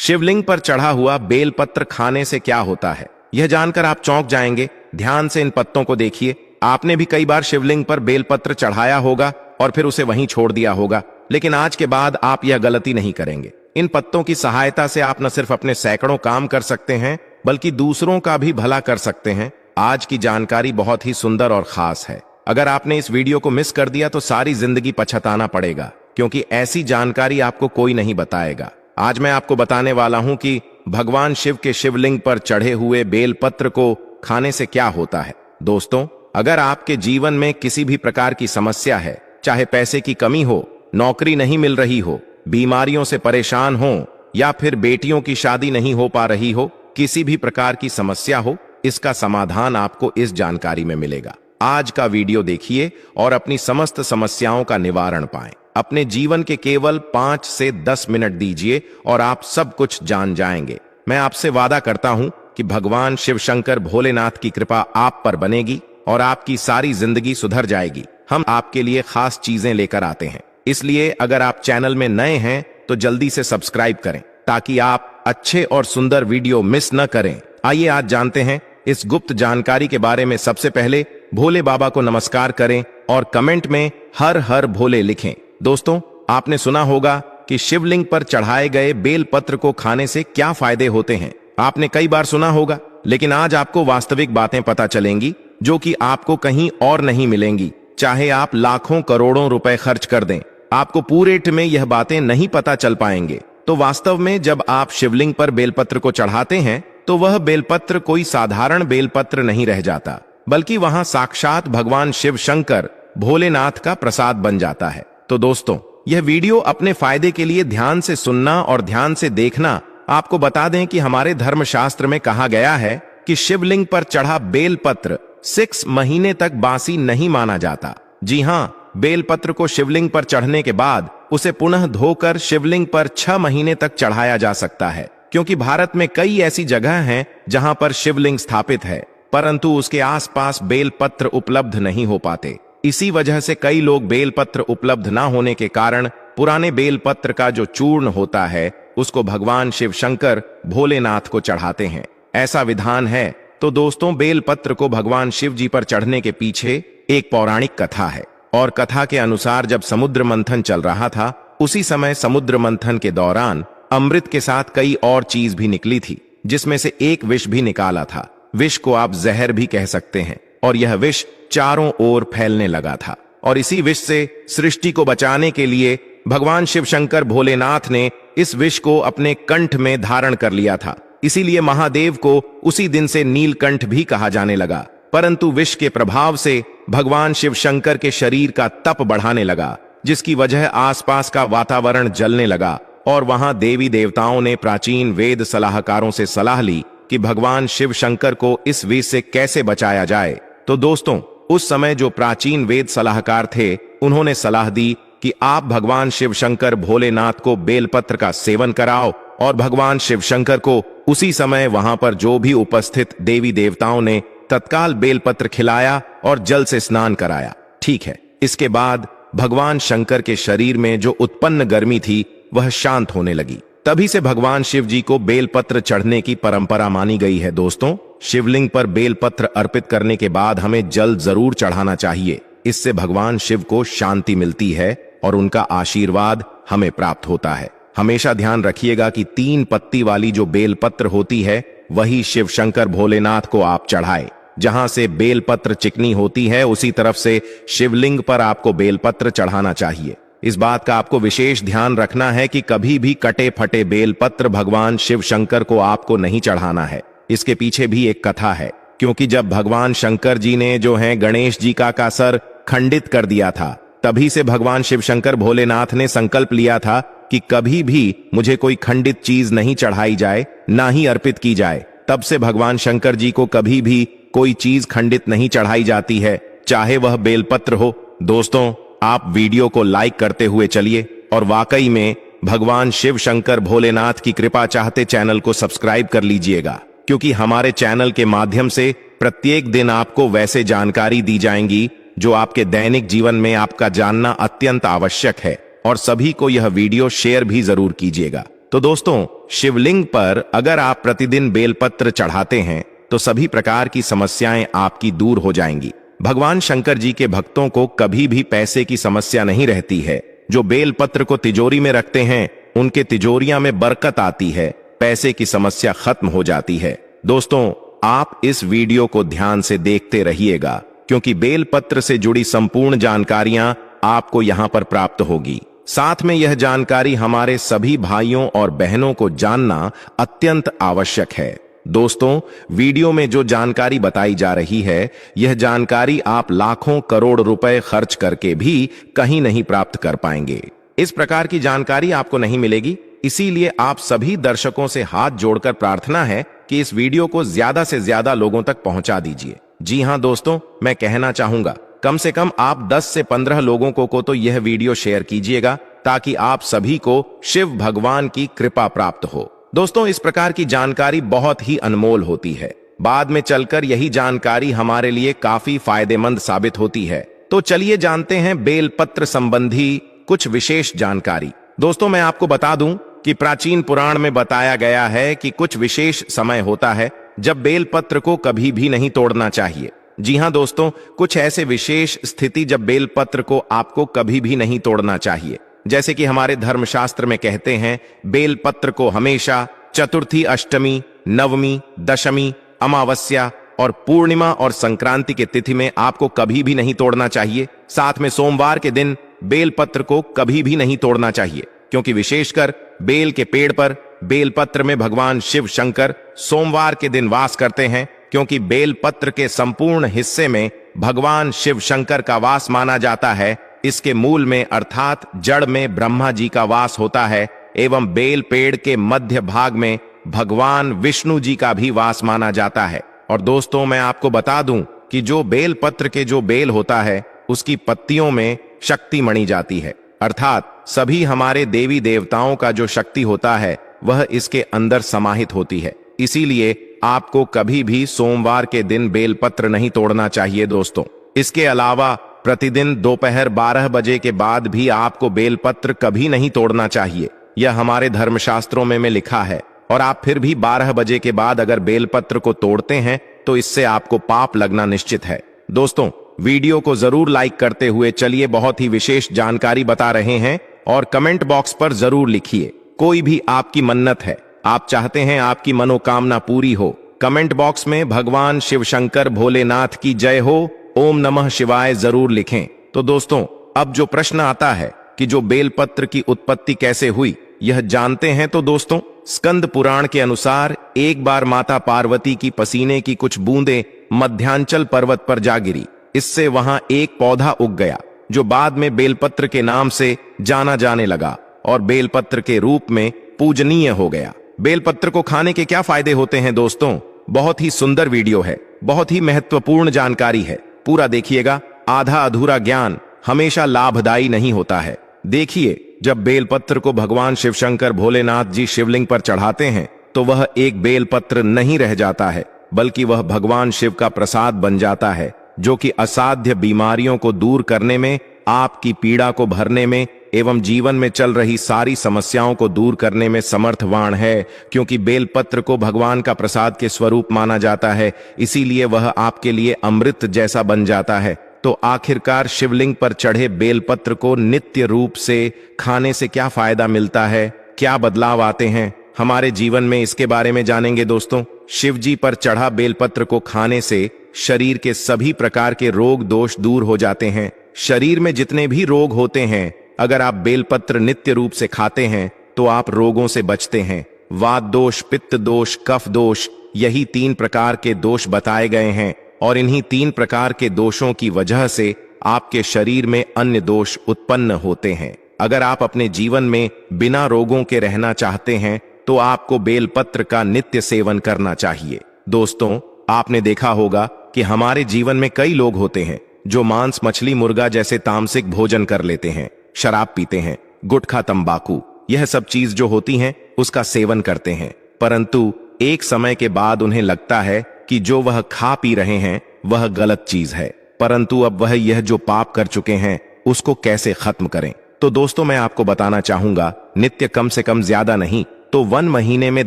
शिवलिंग पर चढ़ा हुआ बेलपत्र खाने से क्या होता है, यह जानकर आप चौंक जाएंगे। ध्यान से इन पत्तों को देखिए। आपने भी कई बार शिवलिंग पर बेलपत्र चढ़ाया होगा और फिर उसे वहीं छोड़ दिया होगा, लेकिन आज के बाद आप यह गलती नहीं करेंगे। इन पत्तों की सहायता से आप न सिर्फ अपने सैकड़ों काम कर सकते हैं, बल्कि दूसरों का भी भला कर सकते हैं। आज की जानकारी बहुत ही सुंदर और खास है। अगर आपने इस वीडियो को मिस कर दिया तो सारी जिंदगी पछताना पड़ेगा, क्योंकि ऐसी जानकारी आपको कोई नहीं बताएगा। आज मैं आपको बताने वाला हूं कि भगवान शिव के शिवलिंग पर चढ़े हुए बेलपत्र को खाने से क्या होता है। दोस्तों, अगर आपके जीवन में किसी भी प्रकार की समस्या है, चाहे पैसे की कमी हो, नौकरी नहीं मिल रही हो, बीमारियों से परेशान हो या फिर बेटियों की शादी नहीं हो पा रही हो, किसी भी प्रकार की समस्या हो, इसका समाधान आपको इस जानकारी में मिलेगा। आज का वीडियो देखिए और अपनी समस्त समस्याओं का निवारण पाएं। अपने जीवन के केवल 5 से 10 मिनट दीजिए और आप सब कुछ जान जाएंगे। मैं आपसे वादा करता हूं कि भगवान शिव शंकर भोलेनाथ की कृपा आप पर बनेगी और आपकी सारी जिंदगी सुधर जाएगी। हम आपके लिए खास चीजें लेकर आते हैं, इसलिए अगर आप चैनल में नए हैं तो जल्दी से सब्सक्राइब करें ताकि आप अच्छे और सुंदर वीडियो मिस न करें। आइए आज जानते हैं इस गुप्त जानकारी के बारे में। सबसे पहले भोले बाबा को नमस्कार करें और कमेंट में हर हर भोले लिखें। दोस्तों, आपने सुना होगा कि शिवलिंग पर चढ़ाए गए बेलपत्र को खाने से क्या फायदे होते हैं। आपने कई बार सुना होगा, लेकिन आज आपको वास्तविक बातें पता चलेंगी जो कि आपको कहीं और नहीं मिलेंगी। चाहे आप लाखों करोड़ों रुपए खर्च कर दें, आपको पूरे में यह बातें नहीं पता चल पाएंगे। तो वास्तव में जब आप शिवलिंग पर बेलपत्र को चढ़ाते हैं तो वह बेलपत्र कोई साधारण बेलपत्र नहीं रह जाता, बल्कि वहां साक्षात भगवान शिव शंकर भोलेनाथ का प्रसाद बन जाता है। तो दोस्तों, यह वीडियो अपने फायदे के लिए ध्यान से सुनना और ध्यान से देखना। आपको बता दें कि हमारे धर्मशास्त्र में कहा गया है कि शिवलिंग पर चढ़ा बेलपत्र 6 महीने तक बासी नहीं माना जाता। जी हां, बेलपत्र को शिवलिंग पर चढ़ने के बाद उसे पुनः धोकर शिवलिंग पर 6 महीने तक चढ़ाया जा सकता है, क्योंकि भारत में कई ऐसी जगह हैं जहां पर शिवलिंग स्थापित है, परंतु उसके आसपास बेलपत्र उपलब्ध नहीं हो पाते। इसी वजह से कई लोग बेलपत्र उपलब्ध ना होने के कारण पुराने बेलपत्र का जो चूर्ण होता है उसको भगवान शिव शंकर भोलेनाथ को चढ़ाते हैं। ऐसा विधान है। तो दोस्तों, बेलपत्र को भगवान शिव जी पर चढ़ने के पीछे एक पौराणिक कथा है, और कथा के अनुसार जब समुद्र मंथन चल रहा था, उसी समय समुद्र मंथन के दौरान अमृत के साथ कई और चीज भी निकली थी, जिसमें से एक विष भी निकाला था। विष को आप जहर भी कह सकते हैं, और यह विष चारों ओर फैलने लगा था। और इसी विष से सृष्टि को बचाने के लिए भगवान शिव शंकर भोलेनाथ ने इस विष को अपने कंठ में धारण कर लिया था। इसीलिए महादेव को उसी दिन से नीलकंठ भी कहा जाने लगा। परंतु विष के प्रभाव से भगवान शिव शंकर के शरीर का तप बढ़ाने लगा, जिसकी वजह आसपास का वातावरण जलने लगा, और वहां देवी देवताओं ने प्राचीन वेद सलाहकारों से सलाह ली कि भगवान शिव शंकर को इस विष से कैसे बचाया जाए। तो दोस्तों, उस समय जो प्राचीन वेद सलाहकार थे, उन्होंने सलाह दी कि आप भगवान शिव शंकर भोलेनाथ को बेलपत्र का सेवन कराओ, और भगवान शिव शंकर को उसी समय वहां पर जो भी उपस्थित देवी देवताओं ने तत्काल बेलपत्र खिलाया और जल से स्नान कराया। ठीक है, इसके बाद भगवान शंकर के शरीर में जो उत्पन्न गर्मी थी वह शांत होने लगी। तभी से भगवान शिव जी को बेलपत्र चढ़ने की परंपरा मानी गई है। दोस्तों, शिवलिंग पर बेलपत्र अर्पित करने के बाद हमें जल जरूर चढ़ाना चाहिए। इससे भगवान शिव को शांति मिलती है और उनका आशीर्वाद हमें प्राप्त होता है। हमेशा ध्यान रखिएगा कि 3 पत्ती वाली जो बेलपत्र होती है वही शिव शंकर भोलेनाथ को आप चढ़ाए। जहां से बेलपत्र चिकनी होती है उसी तरफ से शिवलिंग पर आपको बेलपत्र चढ़ाना चाहिए। इस बात का आपको विशेष ध्यान रखना है कि कभी भी कटे फटे बेलपत्र भगवान शिव शंकर को आपको नहीं चढ़ाना है। इसके पीछे भी एक कथा है, क्योंकि जब भगवान शंकर जी ने जो है गणेश जी का सर खंडित कर दिया था, तभी से भगवान शिव शंकर भोलेनाथ ने संकल्प लिया था कि कभी भी मुझे कोई खंडित चीज नहीं चढ़ाई जाए, ना ही अर्पित की जाए। तब से भगवान शंकर जी को कभी भी कोई चीज खंडित नहीं चढ़ाई जाती है, चाहे वह बेलपत्र हो। दोस्तों, आप वीडियो को लाइक करते हुए चलिए और वाकई में भगवान शिव शंकर भोलेनाथ की कृपा चाहते चैनल को सब्सक्राइब कर लीजिएगा, क्योंकि हमारे चैनल के माध्यम से प्रत्येक दिन आपको वैसे जानकारी दी जाएंगी जो आपके दैनिक जीवन में आपका जानना अत्यंत आवश्यक है। और सभी को यह वीडियो शेयर भी जरूर कीजिएगा। तो दोस्तों, शिवलिंग पर अगर आप प्रतिदिन बेलपत्र चढ़ाते हैं तो सभी प्रकार की समस्याएं आपकी दूर हो जाएंगी। भगवान शंकर जी के भक्तों को कभी भी पैसे की समस्या नहीं रहती है। जो बेलपत्र को तिजोरी में रखते हैं उनके तिजोरियां में बरकत आती है, पैसे की समस्या खत्म हो जाती है। दोस्तों, आप इस वीडियो को ध्यान से देखते रहिएगा, क्योंकि बेलपत्र से जुड़ी संपूर्ण जानकारियां आपको यहां पर प्राप्त होगी। साथ में यह जानकारी हमारे सभी भाइयों और बहनों को जानना अत्यंत आवश्यक है। दोस्तों, वीडियो में जो जानकारी बताई जा रही है, यह जानकारी आप लाखों करोड़ रुपए खर्च करके भी कहीं नहीं प्राप्त कर पाएंगे। इस प्रकार की जानकारी आपको नहीं मिलेगी। इसीलिए आप सभी दर्शकों से हाथ जोड़कर प्रार्थना है कि इस वीडियो को ज्यादा से ज्यादा लोगों तक पहुंचा दीजिए। जी हां दोस्तों, मैं कहना चाहूंगा, कम से कम आप 10 से 15 लोगों को तो यह वीडियो शेयर कीजिएगा, ताकि आप सभी को शिव भगवान की कृपा प्राप्त हो। दोस्तों, इस प्रकार की जानकारी बहुत ही अनमोल होती है। बाद में चलकर यही जानकारी हमारे लिए काफी फायदेमंद साबित होती है। तो चलिए जानते हैं बेलपत्र संबंधी कुछ विशेष जानकारी। दोस्तों, मैं आपको बता दूं कि प्राचीन पुराण में बताया गया है कि कुछ विशेष समय होता है जब बेलपत्र को कभी भी नहीं तोड़ना चाहिए। जी हां दोस्तों, कुछ ऐसे विशेष स्थिति जब बेलपत्र को आपको कभी भी नहीं तोड़ना चाहिए। जैसे कि हमारे धर्मशास्त्र में कहते हैं, बेलपत्र को हमेशा चतुर्थी, अष्टमी, नवमी, दशमी, अमावस्या और पूर्णिमा और संक्रांति के तिथि में आपको कभी भी नहीं तोड़ना चाहिए। साथ में सोमवार के दिन बेलपत्र को कभी भी नहीं तोड़ना चाहिए, क्योंकि विशेषकर बेल के पेड़ पर बेलपत्र में भगवान शिव शंकर सोमवार के दिन वास करते हैं, क्योंकि बेलपत्र के संपूर्ण हिस्से में भगवान शिव शंकर का वास माना जाता है। इसके मूल में अर्थात जड़ में ब्रह्मा जी का वास होता है एवं बेल पेड़ के मध्य भाग में भगवान विष्णु जी का भी वास माना जाता है। और दोस्तों, मैं आपको बता दूं कि जो बेलपत्र के जो बेल होता है उसकी पत्तियों में शक्ति मणि जाती है, अर्थात सभी हमारे देवी देवताओं का जो शक्ति होता है वह इसके अंदर समाहित होती है। इसीलिए आपको कभी भी सोमवार के दिन बेलपत्र नहीं तोड़ना चाहिए दोस्तों। इसके अलावा प्रतिदिन दोपहर 12 बजे के बाद भी आपको बेलपत्र कभी नहीं तोड़ना चाहिए। यह हमारे धर्मशास्त्रों में लिखा है। और आप फिर भी 12 बजे के बाद अगर बेलपत्र को तोड़ते हैं तो इससे आपको पाप लगना निश्चित है। दोस्तों, वीडियो को जरूर लाइक करते हुए चलिए बहुत ही विशेष जानकारी बता रहे हैं और कमेंट बॉक्स पर जरूर लिखिए। कोई भी आपकी मन्नत है, आप चाहते हैं आपकी मनोकामना पूरी हो, कमेंट बॉक्स में भगवान शिव शंकर भोलेनाथ की जय हो, ओम नमः शिवाय जरूर लिखें। तो दोस्तों, अब जो प्रश्न आता है कि जो बेलपत्र की उत्पत्ति कैसे हुई, यह जानते हैं। तो दोस्तों, स्कंद पुराण के अनुसार एक बार माता पार्वती की पसीने की कुछ बूंदें मध्यांचल पर्वत पर जा गिरी। इससे वहां एक पौधा उग गया जो बाद में बेलपत्र के नाम से जाना जाने लगा और बेलपत्र के रूप में पूजनीय हो गया। बेलपत्र को खाने के क्या फायदे होते हैं दोस्तों? बहुत ही सुंदर वीडियो है, बहुत ही महत्वपूर्ण जानकारी है, पूरा देखिएगा। आधा अधूरा ज्ञान हमेशा लाभदायी नहीं होता है। देखिए, जब बेलपत्र को भगवान शिव शंकर भोलेनाथ जी शिवलिंग पर चढ़ाते हैं तो वह एक बेलपत्र नहीं रह जाता है, बल्कि वह भगवान शिव का प्रसाद बन जाता है, जो कि असाध्य बीमारियों को दूर करने में, आपकी पीड़ा को भरने में एवं जीवन में चल रही सारी समस्याओं को दूर करने में समर्थवान है। क्योंकि बेलपत्र को भगवान का प्रसाद के स्वरूप माना जाता है, इसीलिए वह आपके लिए अमृत जैसा बन जाता है। तो आखिरकार शिवलिंग पर चढ़े बेलपत्र को नित्य रूप से खाने से क्या फायदा मिलता है, क्या बदलाव आते हैं हमारे जीवन में, इसके बारे में जानेंगे दोस्तों। शिव जी पर चढ़ा बेलपत्र को खाने से शरीर के सभी प्रकार के रोग दोष दूर हो जाते हैं। शरीर में जितने भी रोग होते हैं, अगर आप बेलपत्र नित्य रूप से खाते हैं तो आप रोगों से बचते हैं। वात दोष, पित्त दोष, कफ दोष, यही 3 प्रकार के दोष बताए गए हैं और इन्हीं 3 प्रकार के दोषों की वजह से आपके शरीर में अन्य दोष उत्पन्न होते हैं। अगर आप अपने जीवन में बिना रोगों के रहना चाहते हैं तो आपको बेलपत्र का नित्य सेवन करना चाहिए। दोस्तों, आपने देखा होगा कि हमारे जीवन में कई लोग होते हैं जो मांस, मछली, मुर्गा जैसे तामसिक भोजन कर लेते हैं, शराब पीते हैं, गुटखा, तंबाकू, यह सब चीज जो होती हैं उसका सेवन करते हैं, परंतु एक समय के बाद उन्हें लगता है कि जो वह खा पी रहे हैं वह गलत चीज है, परंतु अब वह यह जो पाप कर चुके हैं उसको कैसे खत्म करें। तो दोस्तों, मैं आपको बताना चाहूंगा, नित्य कम से कम ज्यादा नहीं, तो 1 महीने में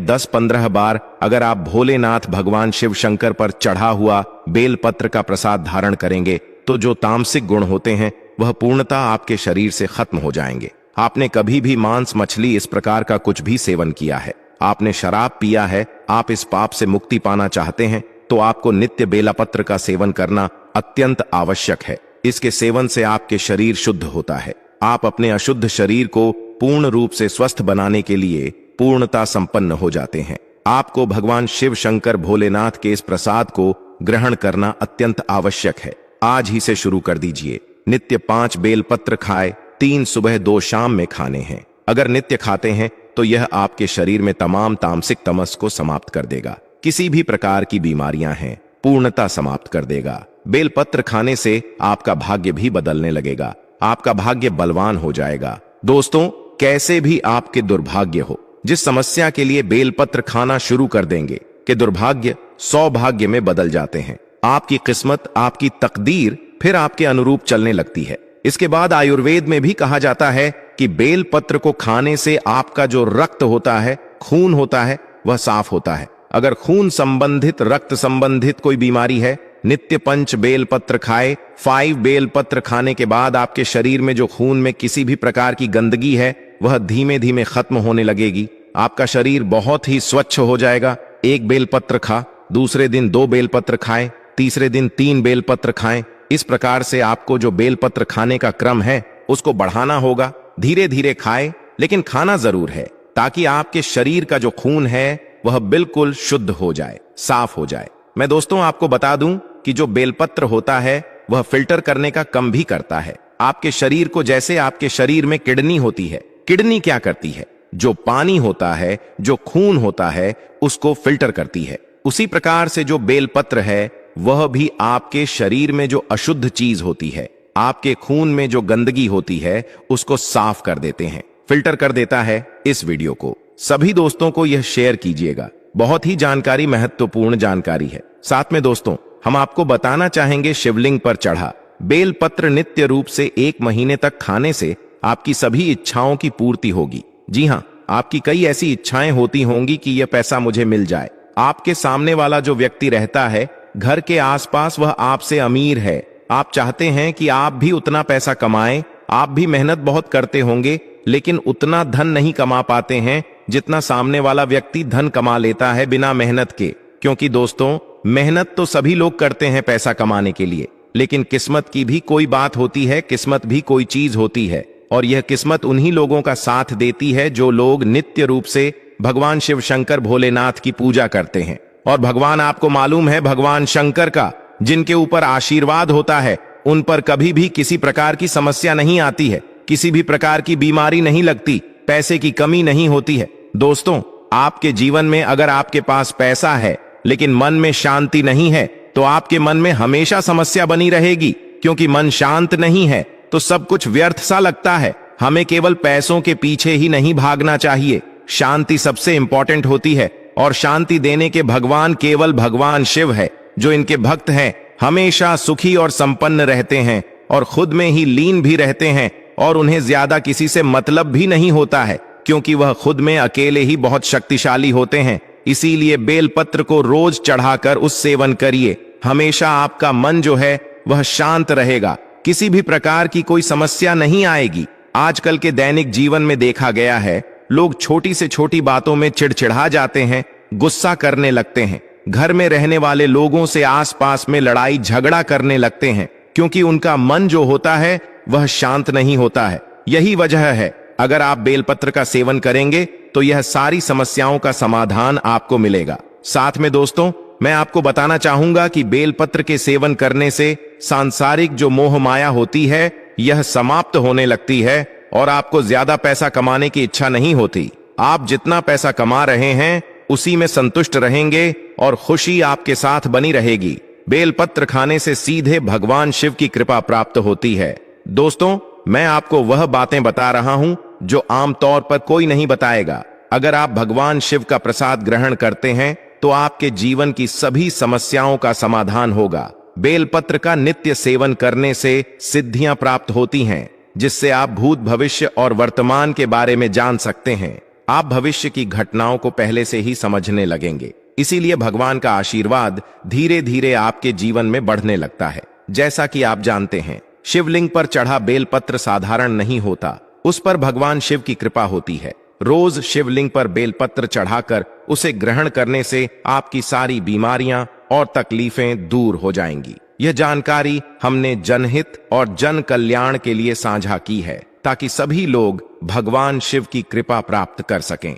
10-15 बार अगर आप भोलेनाथ भगवान शिव शंकर पर चढ़ा हुआ बेलपत्र का प्रसाद धारण करेंगे तो जो तामसिक गुण होते हैं वह पूर्णतः आपके शरीर से खत्म हो जाएंगे। आपने कभी भी मांस, मछली इस प्रकार का कुछ भी सेवन किया है, आपने शराब पिया है, आप इस पाप से मुक्ति पाना चाहते हैं तो आपको नित्य बेलपत्र का सेवन करना अत्यंत आवश्यक है। इसके सेवन से आपके शरीर शुद्ध होता है। आप अपने अशुद्ध शरीर को पूर्ण रूप से स्वस्थ बनाने के लिए पूर्णता संपन्न हो जाते हैं। आपको भगवान शिव शंकर भोलेनाथ के इस प्रसाद को ग्रहण करना अत्यंत आवश्यक है। आज ही से शुरू कर दीजिए। नित्य 5 बेलपत्र खाए, 3 सुबह 2 शाम में खाने हैं। अगर नित्य खाते हैं तो यह आपके शरीर में तमाम तामसिक तमस को समाप्त कर देगा। किसी भी प्रकार की बीमारियां हैं पूर्णता समाप्त कर देगा। बेलपत्र खाने से आपका भाग्य भी बदलने लगेगा, आपका भाग्य बलवान हो जाएगा। दोस्तों, कैसे भी आपके दुर्भाग्य हो, जिस समस्या के लिए बेलपत्र खाना शुरू कर देंगे कि दुर्भाग्य सौभाग्य में बदल जाते हैं। आपकी किस्मत, आपकी तकदीर फिर आपके अनुरूप चलने लगती है। इसके बाद आयुर्वेद में भी कहा जाता है कि बेलपत्र को खाने से आपका जो रक्त होता है, खून होता है, वह साफ होता है। अगर खून संबंधित, रक्त संबंधित कोई बीमारी है, नित्य 5 बेलपत्र खाए। 5 बेलपत्र खाने के बाद आपके शरीर में जो खून में किसी भी प्रकार की गंदगी है वह धीमे धीमे खत्म होने लगेगी। आपका शरीर बहुत ही स्वच्छ हो जाएगा। 1 बेलपत्र खा, दूसरे दिन 2 बेलपत्र खाएं, तीसरे दिन 3 बेलपत्र खाएं। इस प्रकार से आपको जो बेलपत्र खाने का क्रम है उसको बढ़ाना होगा। धीरे धीरे खाएं, लेकिन खाना जरूर है, ताकि आपके शरीर का जो खून है वह बिल्कुल शुद्ध हो जाए, साफ हो जाए। मैं दोस्तों आपको बता दूं कि जो बेलपत्र होता है वह फिल्टर करने का काम भी करता है। आपके शरीर को, जैसे आपके शरीर में किडनी होती है, किडनी क्या करती है? जो पानी होता है, जो खून होता है, उसको फिल्टर करती है। उसी प्रकार से जो बेलपत्र है वह भी आपके शरीर में जो अशुद्ध चीज होती है, आपके खून में जो गंदगी होती है, उसको साफ कर देते हैं, फिल्टर कर देता है। इस वीडियो को सभी दोस्तों को यह शेयर कीजिएगा। बहुत ही जानकारी, महत्वपूर्ण जानकारी है। साथ में दोस्तों हम आपको बताना चाहेंगे, शिवलिंग पर चढ़ा बेलपत्र नित्य रूप से 1 महीने तक खाने से आपकी सभी इच्छाओं की पूर्ति होगी। जी हाँ, आपकी कई ऐसी इच्छाएं होती होंगी कि यह पैसा मुझे मिल जाए। आपके सामने वाला जो व्यक्ति रहता है घर के आसपास, वह आपसे अमीर है। आप चाहते हैं कि आप भी उतना पैसा कमाएं। आप भी मेहनत बहुत करते होंगे, लेकिन उतना धन नहीं कमा पाते हैं जितना सामने वाला व्यक्ति धन कमा लेता है बिना मेहनत के। क्योंकि दोस्तों, मेहनत तो सभी लोग करते हैं पैसा कमाने के लिए, लेकिन किस्मत की भी कोई बात होती है, किस्मत भी कोई चीज होती है। और यह किस्मत उन्हीं लोगों का साथ देती है जो लोग नित्य रूप से भगवान शिव शंकर भोलेनाथ की पूजा करते हैं। और भगवान, आपको मालूम है, भगवान शंकर का जिनके ऊपर आशीर्वाद होता है उन पर कभी भी किसी प्रकार की समस्या नहीं आती है, किसी भी प्रकार की बीमारी नहीं लगती, पैसे की कमी नहीं होती है। दोस्तों, आपके जीवन में अगर आपके पास पैसा है लेकिन मन में शांति नहीं है तो आपके मन में हमेशा समस्या बनी रहेगी, क्योंकि मन शांत नहीं है तो सब कुछ व्यर्थ सा लगता है। हमें केवल पैसों के पीछे ही नहीं भागना चाहिए, शांति सबसे इंपॉर्टेंट होती है। और शांति देने के भगवान केवल भगवान शिव है। जो इनके भक्त हैं हमेशा सुखी और संपन्न रहते हैं और खुद में ही लीन भी रहते हैं, और उन्हें ज्यादा किसी से मतलब भी नहीं होता है, क्योंकि वह खुद में अकेले ही बहुत शक्तिशाली होते हैं। इसीलिए बेलपत्र को रोज चढ़ाकर उस सेवन करिए। हमेशा आपका मन जो है वह शांत रहेगा, किसी भी प्रकार की कोई समस्या नहीं आएगी। आजकल के दैनिक जीवन में देखा गया है, लोग छोटी से छोटी बातों में चिड़चिड़ा जाते हैं, गुस्सा करने लगते हैं, घर में रहने वाले लोगों से आसपास में लड़ाई झगड़ा करने लगते हैं, क्योंकि उनका मन जो होता है वह शांत नहीं होता है। यही वजह है, अगर आप बेलपत्र का सेवन करेंगे तो यह सारी समस्याओं का समाधान आपको मिलेगा। साथ में दोस्तों, मैं आपको बताना चाहूंगा कि बेलपत्र के सेवन करने से सांसारिक जो मोह माया होती है यह समाप्त होने लगती है और आपको ज्यादा पैसा कमाने की इच्छा नहीं होती। आप जितना पैसा कमा रहे हैं उसी में संतुष्ट रहेंगे और खुशी आपके साथ बनी रहेगी। बेलपत्र खाने से सीधे भगवान शिव की कृपा प्राप्त होती है। दोस्तों, मैं आपको वह बातें बता रहा हूं जो आमतौर पर कोई नहीं बताएगा। अगर आप भगवान शिव का प्रसाद ग्रहण करते हैं तो आपके जीवन की सभी समस्याओं का समाधान होगा। बेलपत्र का नित्य सेवन करने से सिद्धियां प्राप्त होती हैं, जिससे आप भूत, भविष्य और वर्तमान के बारे में जान सकते हैं। आप भविष्य की घटनाओं को पहले से ही समझने लगेंगे। इसीलिए भगवान का आशीर्वाद धीरे धीरे आपके जीवन में बढ़ने लगता है। जैसा कि आप जानते हैं, शिवलिंग पर चढ़ा बेलपत्र साधारण नहीं होता, उस पर भगवान शिव की कृपा होती है। रोज शिवलिंग पर बेलपत्र चढ़ाकर उसे ग्रहण करने से आपकी सारी बीमारियां और तकलीफें दूर हो जाएंगी। यह जानकारी हमने जनहित और जन कल्याण के लिए साझा की है, ताकि सभी लोग भगवान शिव की कृपा प्राप्त कर सकें।